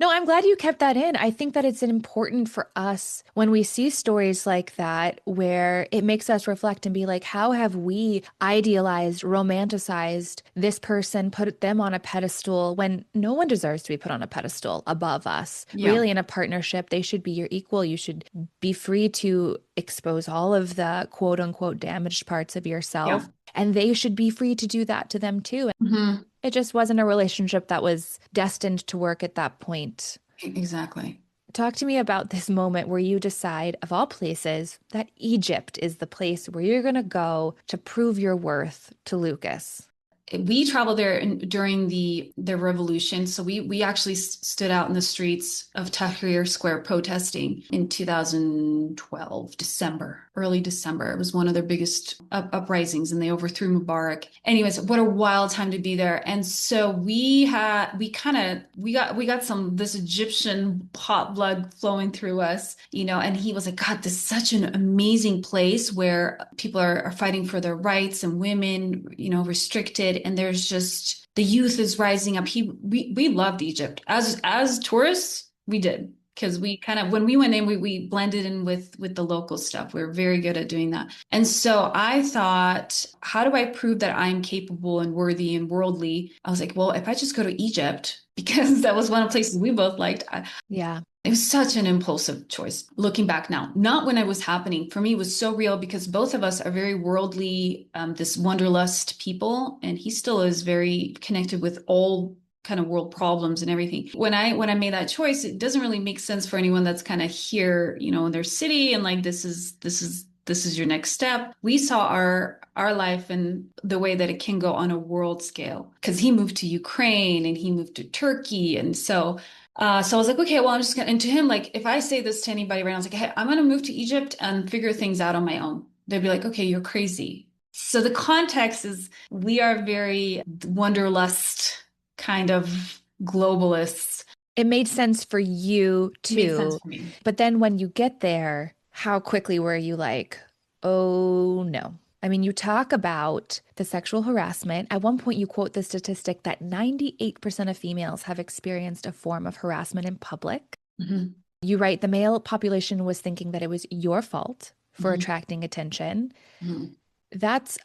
No, I'm glad you kept that in. I think that it's important for us when we see stories like that where it makes us reflect and be like, how have we idealized, romanticized this person, put them on a pedestal when no one deserves to be put on a pedestal above us? Yeah. Really, in a partnership, they should be your equal. You should be free to expose all of the quote unquote damaged parts of Yeah. yourself, and they should be free to do that to them too. Hmm. It just wasn't a relationship that was destined to work at that point. Exactly. Talk to me about this moment where you decide, of all places, that Egypt is the place where you're going to go to prove your worth to Lucas. We traveled there during the revolution. So we actually stood out in the streets of Tahrir Square protesting in 2012, December, early December. It was one of their biggest uprisings, and they overthrew Mubarak. Anyways, what a wild time to be there. And so we got some this Egyptian hot blood flowing through us, and he was like, God, this is such an amazing place where people are fighting for their rights and women, restricted, and there's just the youth is rising up. We loved Egypt as tourists. We did because we kind of when we went in, we blended in with the local stuff. We were very good at doing that. And so I thought, how do I prove that I'm capable and worthy and worldly? I was like, well, if I just go to Egypt, because that was one of the places we both liked. Yeah. It was such an impulsive choice looking back now. Not when it was happening. For me, it was so real because both of us are very worldly, this wanderlust people, and he still is very connected with all kind of world problems and everything. When I made that choice, it doesn't really make sense for anyone that's kind of here, in their city and like this is your next step. We saw our life and the way that it can go on a world scale because he moved to Ukraine and he moved to Turkey. And so I was like, okay, well, I'm just gonna, and to him, like, if I say this to anybody right now, I was like, hey, I'm gonna move to Egypt and figure things out on my own. They'd be like, okay, you're crazy. So the context is we are very wanderlust kind of globalists. It made sense for you It made sense too. for me. But then when you get there, how quickly were you like, oh no? I mean, you talk about the sexual harassment. At one point, you quote the statistic that 98% of females have experienced a form of harassment in public. Mhm, You write the male population was thinking that it was your fault for mhm, attracting attention. mhm. That's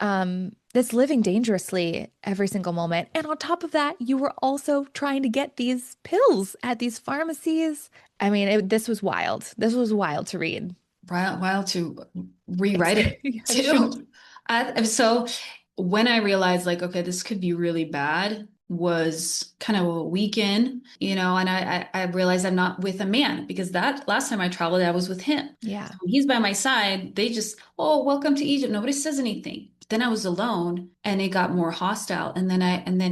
living dangerously every single moment. And on top of that, you were also trying to get these pills at these pharmacies. I mean, this was wild. This was wild to read. While to rewrite it Yeah, it should. too. So when I realized like, okay, this could be really bad was kind of a weekend, and I realized I'm not with a man because that last time I traveled, I was with him. Yeah. So when he's by my side. They just, oh, welcome to Egypt. Nobody says anything. But then I was alone and it got more hostile. And then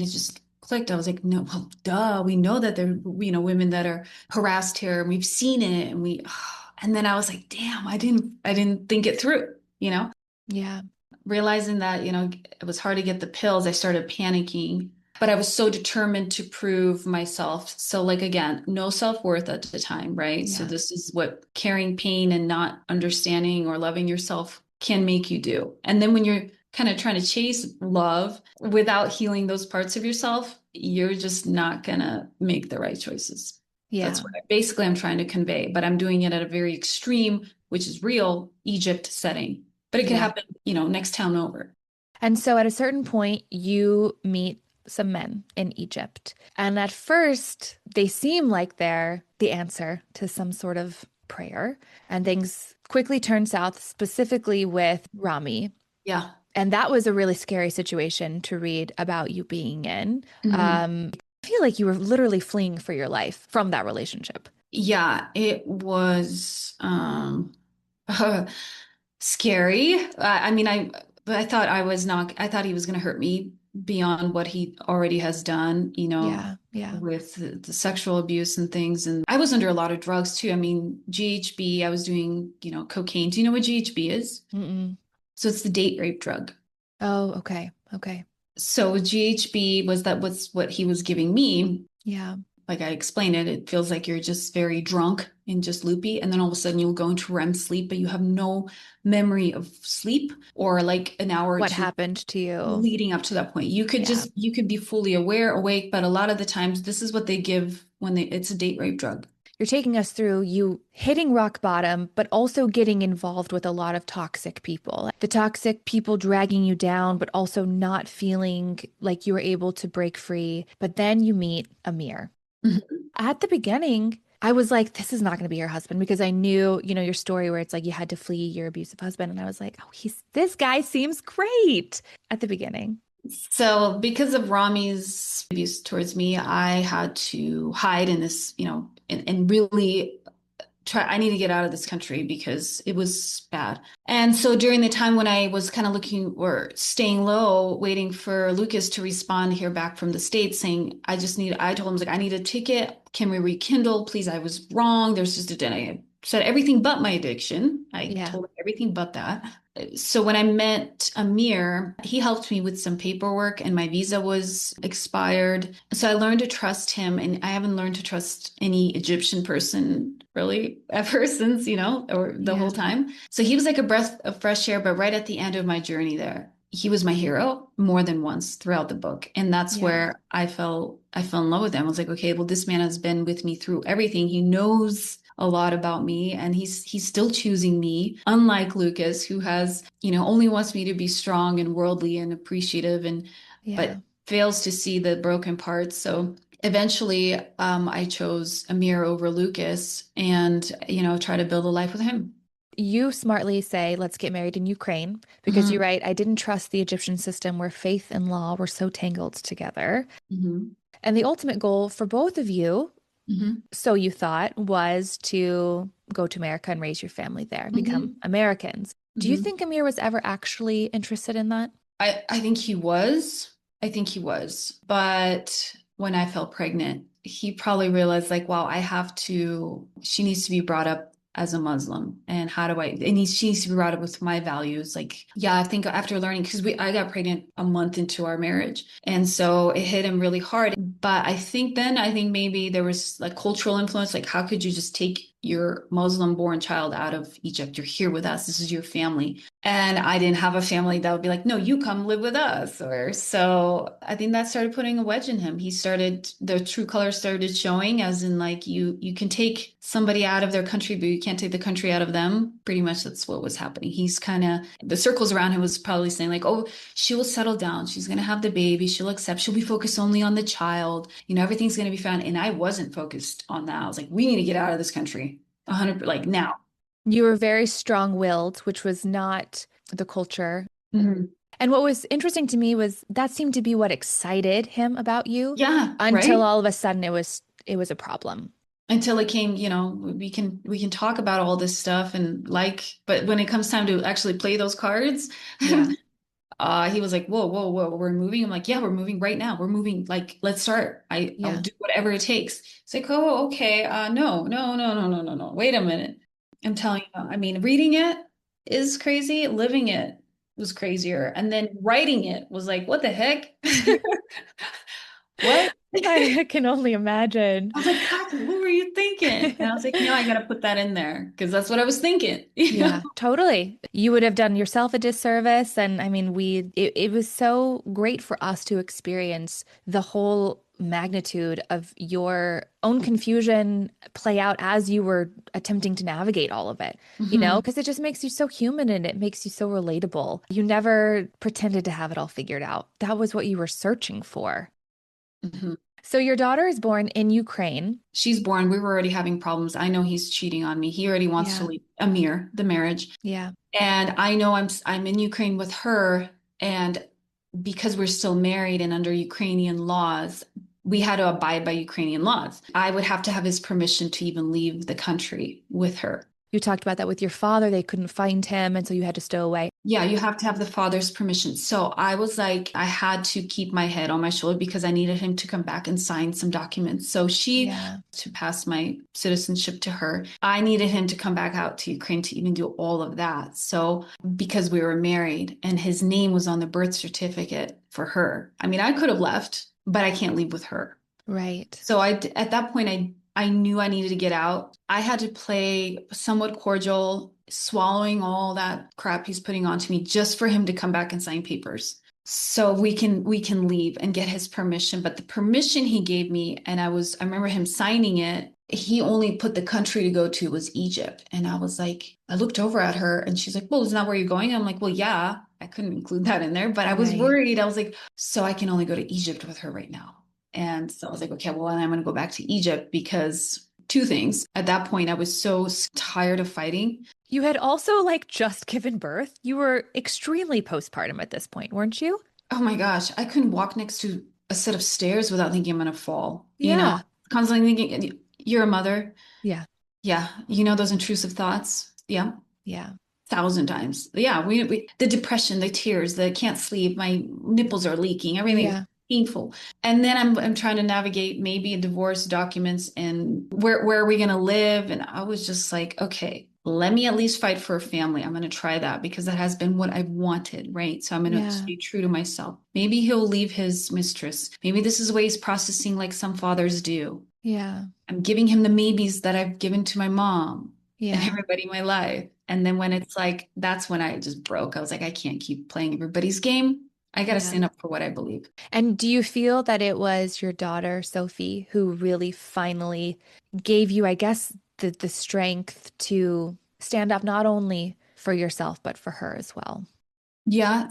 it just clicked. I was like, no, well, duh, we know that there, women that are harassed here and we've seen it and then I was like, damn, I didn't think it through, Yeah. realizing that, it was hard to get the pills. I started panicking, but I was so determined to prove myself. So like, again, no self-worth at the time, right? So Yeah. this is what carrying pain and not understanding or loving yourself can make you do. And then when you're kind of trying to chase love without healing those parts of yourself, you're just not gonna make the right choices. That's Yeah. what basically I'm trying to convey, but I'm doing it at a very extreme, which is real Egypt setting. But it could Yeah. happen, next town over. And so at a certain point, you meet some men in Egypt. And at first, they seem like they're the answer to some sort of prayer. And things quickly turn south, specifically with Rami. Yeah. And that was a really scary situation to read about you being in. Mhm. I feel like you were literally fleeing for your life from that relationship. Yeah, it was scary. I mean, I thought I thought he was going to hurt me beyond what he already has done, Yeah, yeah. with the sexual abuse and things. And I was under a lot of drugs too. I mean, GHB, I was doing, cocaine. Do you know what GHB is? Mm-mm. So it's the date rape drug. Oh, okay. Okay. So GHB was what he was giving me. Yeah. Like I explained it, it feels like you're just very drunk and just loopy. And then all of a sudden you'll go into REM sleep, but you have no memory of sleep or like an hour or What two happened to you? leading up to that point. Yeah. You could be fully aware, awake, but a lot of the times this is what they give when it's a date rape drug. You're taking us through you hitting rock bottom, but also getting involved with a lot of toxic people. The toxic people dragging you down, but also not feeling like you were able to break free. But then you meet Amir. Mhm. At the beginning, I was like, this is not going to be your husband because I knew, your story where it's like you had to flee your abusive husband. And I was like, oh, this guy seems great at the beginning. So because of Rami's abuse towards me, I had to hide in this, and really I need to get out of this country because it was bad. And so during the time when I was kind of looking or staying low, waiting for Lucas to respond, hear back from the States saying, I told him, like, I need a ticket. Can we rekindle? Please, I was wrong. There's just I said everything but my addiction. I Yeah. told him everything but that. So when I met Amir, he helped me with some paperwork and my visa was expired. So I learned to trust him and I haven't learned to trust any Egyptian person really ever since, or the whole Yeah. time. So he was like a breath of fresh air, but right at the end of my journey there, he was my hero more than once throughout the book. And that's Yeah. where I fell in love with him. I was like, okay, well, this man has been with me through everything. He knows a lot about me and he's still choosing me, unlike Lucas, who has, only wants me to be strong and worldly and appreciative and Yeah. but fails to see the broken parts. So eventually I chose Amir over Lucas and, try to build a life with him. You smartly say, let's get married in Ukraine, because Hmm. you're right. I didn't trust the Egyptian system where faith and law were so tangled together. Hmm. And the ultimate goal for both of you, Hmm. so you thought, was to go to America and raise your family there and become Hmm. Americans. Do you Hmm. think Amir was ever actually interested in that? I think he was. I think he was. But when I fell pregnant, he probably realized, like, wow, she needs to be brought up as a Muslim. And how do I, and she needs to be brought up with my values. Like, yeah, I think after learning, because I got pregnant a month into our marriage. And so it hit him really hard. But I think maybe there was like cultural influence. Like, how could you just take your Muslim born child out of Egypt? You're here with us. This is your family. And I didn't have a family that would be like, no, you come live with us. Or so I think that started putting a wedge in him. The true colors started showing, as in like you can take somebody out of their country, but you can't take the country out of them. Pretty much that's what was happening. He's kind of, the circles around him was probably saying like, oh, she will settle down. She's going to have the baby. She'll accept. She'll be focused only on the child. Everything's going to be fine. And I wasn't focused on that. I was like, we need to get out of this country. 100, like now. You were very strong-willed, which was not the culture. Mhm. And what was interesting to me was that seemed to be what excited him about you Yeah, until right. all of a sudden it was a problem. Until it came, we can talk about all this stuff and like, but when it comes time to actually play those cards, Yeah. he was like, whoa, whoa, whoa, we're moving. I'm like, yeah, we're moving right now. We're moving. Like, let's start. I'll Yeah. do whatever it takes. It's like, oh, okay. No, no, no, no, no, no, no. Wait a minute. I'm telling you, I mean, reading it is crazy. Living it was crazier. And then writing it was like, what the heck? What? I can only imagine. I was like, Katya, what were you thinking? And I was like, no, I got to put that in there because that's what I was thinking. Yeah, totally. You would have done yourself a disservice. And I mean, it was so great for us to experience the whole magnitude of your own confusion play out as you were attempting to navigate all of it, Hmm. because it just makes you so human and it makes you so relatable. You never pretended to have it all figured out. That was what you were searching for. Hmm. So your daughter is born in Ukraine. She's born. We were already having problems. I know he's cheating on me. He already wants to Yeah, leave Amir, the marriage. yeah, And I know I'm in Ukraine with her. And because we're still married and under Ukrainian laws, we had to abide by Ukrainian laws. I would have to have his permission to even leave the country with her. you talked about that with your father. They couldn't find him, and so you had to stow away. Yeah, you have to have the father's permission. So I was like, I had to keep my head on my shoulder because I needed him to come back and sign some documents. So Yeah. to pass my citizenship to her, I needed him to come back out to Ukraine to even do all of that. So because we were married and his name was on the birth certificate for her, I mean, I could have left, but I can't leave with her. Right. So at that point, I knew I needed to get out. I had to play somewhat cordial, swallowing all that crap he's putting onto me just for him to come back and sign papers. So we can leave and get his permission. But the permission he gave me, and I remember him signing it. He only put the country to go to was Egypt. And I was like, I looked over at her and she's like, well, isn't that where you're going? I'm like, well, yeah, I couldn't include that in there, but I was Right. worried. I was like, so I can only go to Egypt with her right now. And so I was like, okay, well, then I'm going to go back to Egypt because two things. At that point, I was so tired of fighting. You had also like just given birth. You were extremely postpartum at this point, weren't you? Oh my gosh, I couldn't walk next to a set of stairs without thinking I'm going to fall. Yeah. Constantly thinking, you're a mother. Yeah. Yeah. Those intrusive thoughts. Yeah. Yeah. Thousand times. Yeah, the depression, the tears, the can't sleep, my nipples are leaking, everything's Yeah. painful. And then I'm trying to navigate maybe a divorce documents and where are we gonna live? And I was just like, okay, let me at least fight for a family. I'm gonna try that because that has been what I've wanted, right? So I'm gonna Yeah. stay true to myself. Maybe he'll leave his mistress. Maybe this is the way he's processing like some fathers do. Yeah. I'm giving him the maybes that I've given to my mom and Yeah. everybody in my life. And then when it's like, that's when I just broke. I was like, I can't keep playing everybody's game. I got to Yeah. stand up for what I believe. And do you feel that it was your daughter, Sophie, who really finally gave you, I guess, the strength to stand up not only for yourself, but for her as well? Yeah,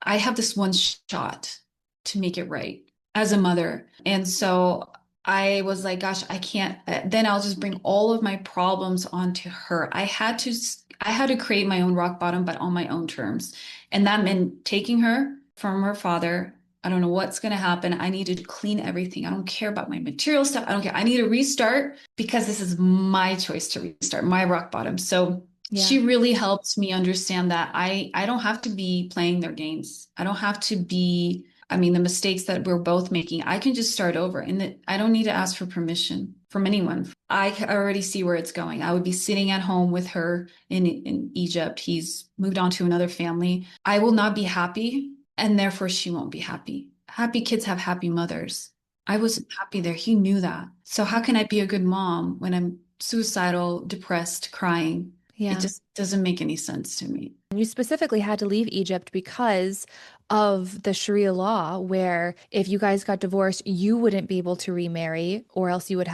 I have this one shot to make it right as a mother. And so I was like, gosh, I can't, then I'll just bring all of my problems onto her. I had to create my own rock bottom, but on my own terms. And that meant taking her from her father. I don't know what's going to happen. I needed to clean everything. I don't care about my material stuff. I don't care. I need to restart because this is my choice to restart, my rock bottom. So she Yeah. really helped me understand that I don't have to be playing their games. I don't have to be, I mean, the mistakes that we're both making, I can just start over and that I don't need to ask for permission from anyone. Already see where it's going. I would be sitting at home with her in Egypt. He's moved on to another family. I will not be happy, and therefore she won't be happy. Happy kids have happy mothers. I wasn't happy there. He knew that. So how can I be a good mom when I'm suicidal, depressed, crying? It Yeah. just doesn't make any sense to me. And you specifically had to leave Egypt because of the Sharia law, where if you guys got divorced, you wouldn't be able to remarry, or else you would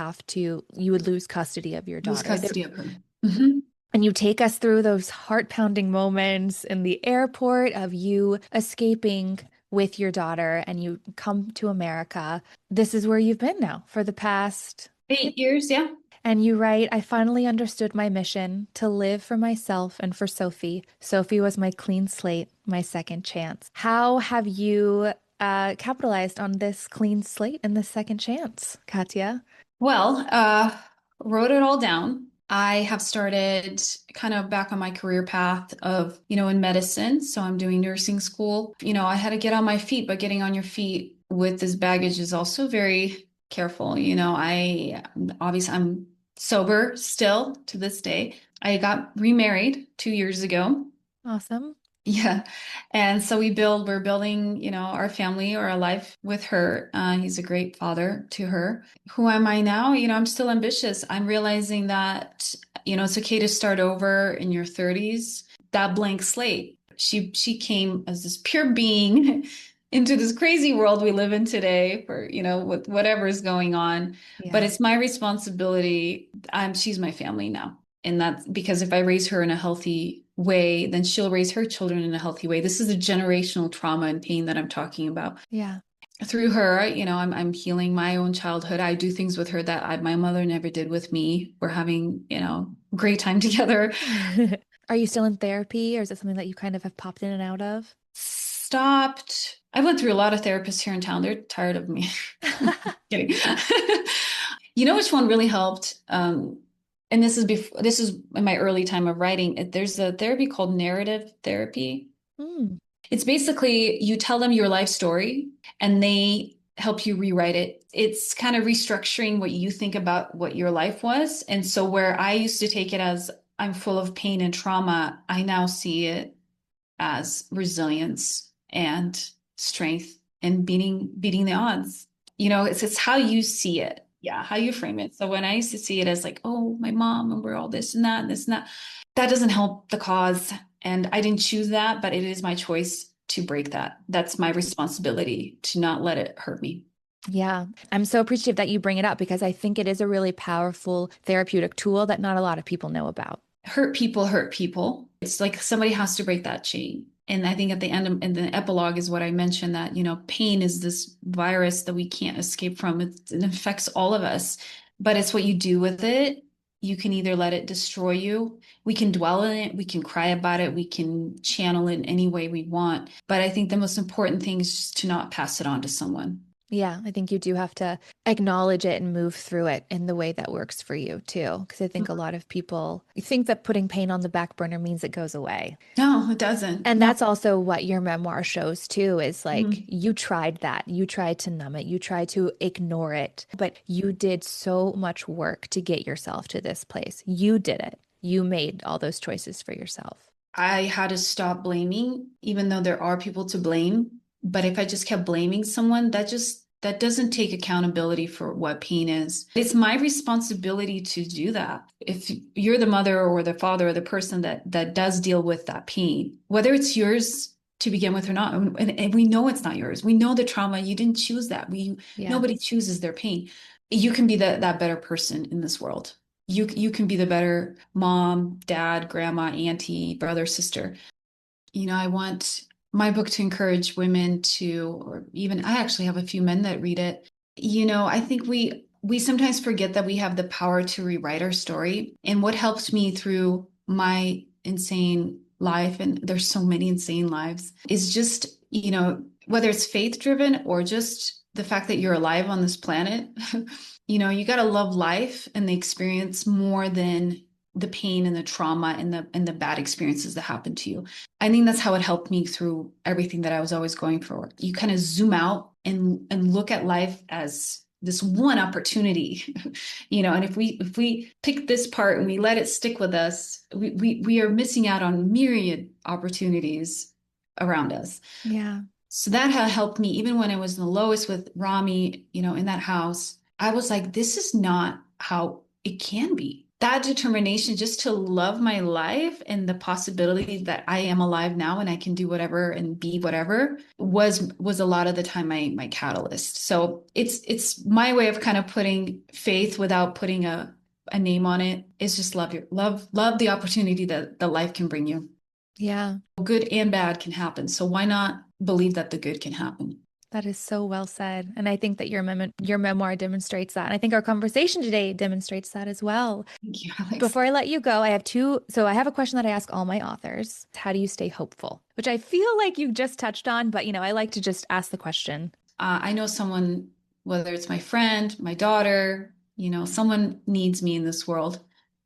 lose custody of your Lose daughter. custody of her. Mhm. And you take us through those heart-pounding moments in the airport of you escaping with your daughter and you come to America. This is where you've been now for the past. 8 years, yeah. And you write, I finally understood my mission to live for myself and for Sophie. Sophie was my clean slate, my second chance. How have you capitalized on this clean slate and this second chance, Katya? Well, wrote it all down. I have started kind of back on my career path of, in medicine. So I'm doing nursing school. I had to get on my feet, but getting on your feet with this baggage is also very careful. I'm sober still to this day. I got remarried 2 years ago. Awesome. Yeah. And so we're building, our family or our life with her. He's a great father to her. Who am I now? I'm still ambitious. I'm realizing that, it's okay to start over in your 30s. That blank slate. She came as this pure being into this crazy world we live in today for, with whatever is going on. But Yeah. it's my responsibility. She's my family now. And that's because if I raise her in a healthy way, then she'll raise her children in a healthy way. This is a generational trauma and pain that I'm talking about. Yeah. Through her, I'm healing my own childhood. I do things with her that my mother never did with me. We're having, great time together. Are you still in therapy, or is it something that you kind of have popped in and out of? Stopped. I went through a lot of therapists here in town. They're tired of me. Kidding. You know which one really helped? And this is in my early time of writing. There's a therapy called narrative therapy. Mm, It's basically you tell them your life story and they help you rewrite it. It's kind of restructuring what you think about what your life was. And so where I used to take it as I'm full of pain and trauma, I now see it as resilience and strength and beating the odds. It's how you see it. Yeah, how you frame it. So when I used to see it as like, oh, my mom and we're all this and that and this and that, that doesn't help the cause. And I didn't choose that, but it is my choice to break that. That's my responsibility to not let it hurt me. yeah. I'm so appreciative that you bring it up because I think it is a really powerful therapeutic tool that not a lot of people know about. Hurt people hurt people. It's like somebody has to break that chain. And I think at the end of, and the epilogue is what I mentioned that, pain is this virus that we can't escape from. It affects all of us, but it's what you do with it. You can either let it destroy you. We can dwell in it. We can cry about it. We can channel it in any way we want. But I think the most important thing is just to not pass it on to someone. Yeah, I think you do have to acknowledge it and move through it in the way that works for you too. Because I think a lot of people think that putting pain on the back burner means it goes away. No, it doesn't. And No. that's also what your memoir shows too, is like Mhm. you tried that. You tried to numb it. You tried to ignore it, but you did so much work to get yourself to this place. You did it. You made all those choices for yourself. I had to stop blaming, even though there are people to blame. But if I just kept blaming someone, that doesn't take accountability for what pain is. It's my responsibility to do that. If you're the mother or the father or the person that does deal with that pain, whether it's yours to begin with or not, and we know it's not yours. We know the trauma. You didn't choose that. Yeah. Nobody chooses their pain. You can be that better person in this world. You can be the better mom, dad, grandma, auntie, brother, sister. I want my book to encourage women to, or even I actually have a few men that read it. I think we sometimes forget that we have the power to rewrite our story. And what helped me through my insane life, and there's so many insane lives, is just, whether it's faith driven or just the fact that you're alive on this planet, you got to love life and the experience more than the pain and the trauma and the bad experiences that happened to you. I think that's how it helped me through everything that I was always going for. You kind of zoom out and look at life as this one opportunity, and if we pick this part and we let it stick with us, we are missing out on myriad opportunities around us. Yeah. So that helped me even when I was the lowest with Rami, in that house. I was like, this is not how it can be. That determination just to love my life and the possibility that I am alive now and I can do whatever and be whatever was a lot of the time my catalyst. So it's my way of kind of putting faith without putting a name on it. Is just love the opportunity that life can bring you. Yeah. Good and bad can happen. So why not believe that the good can happen? That is so well said. And I think that your memoir demonstrates that. And I think our conversation today demonstrates that as well. Thank you, Alex. Before I let you go, I have two. So I have a question that I ask all my authors. How do you stay hopeful? Which I feel like you just touched on, but I like to just ask the question. I know someone, whether it's my friend, my daughter, someone needs me in this world,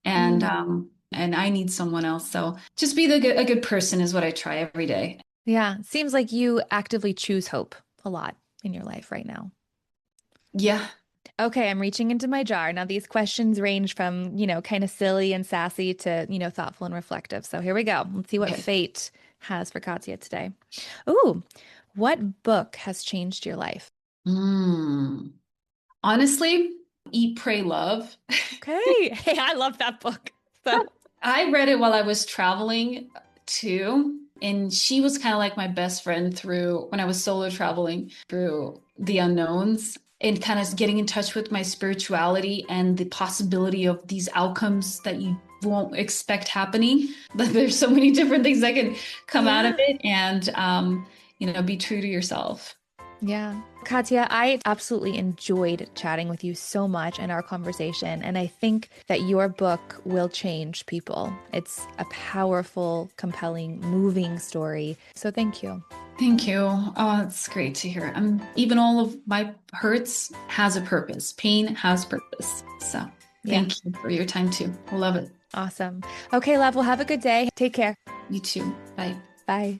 and Mm. and I need someone else. So just be a good person is what I try every day. Yeah. Seems like you actively choose hope a lot in your life right now. Yeah. Okay, I'm reaching into my jar. Now, these questions range from, kind of silly and sassy to, thoughtful and reflective. So here we go. Let's see what Okay. fate has for Katya today. Ooh, what book has changed your life? Mm. Honestly, Eat, Pray, Love. Okay. Hey, I love that book. So, I read it while I was traveling too. And she was kind of like my best friend through when I was solo traveling through the unknowns and kind of getting in touch with my spirituality and the possibility of these outcomes that you won't expect happening. But there's so many different things that can come out of yeah. it and, be true to yourself. Yeah. Katya, I absolutely enjoyed chatting with you so much in our conversation. And I think that your book will change people. It's a powerful, compelling, moving story. So thank you. Thank you. Oh, it's great to hear. Even all of my hurts has a purpose. Pain has purpose. So Yeah. thank you for your time too. I love it. Awesome. Okay, love. Well, have a good day. Take care. You too. Bye. Bye.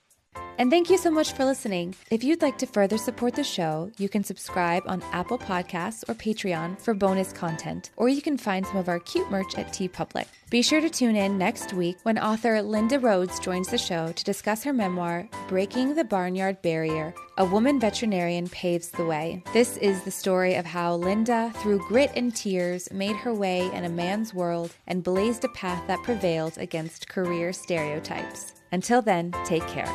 And thank you so much for listening. If you'd like to further support the show, you can subscribe on Apple Podcasts or Patreon for bonus content, or you can find some of our cute merch at TeePublic. Be sure to tune in next week when author Linda Rhodes joins the show to discuss her memoir, Breaking the Barnyard Barrier, A Woman Veterinarian Paves the Way. This is the story of how Linda, through grit and tears, made her way in a man's world and blazed a path that prevailed against career stereotypes. Until then, take care.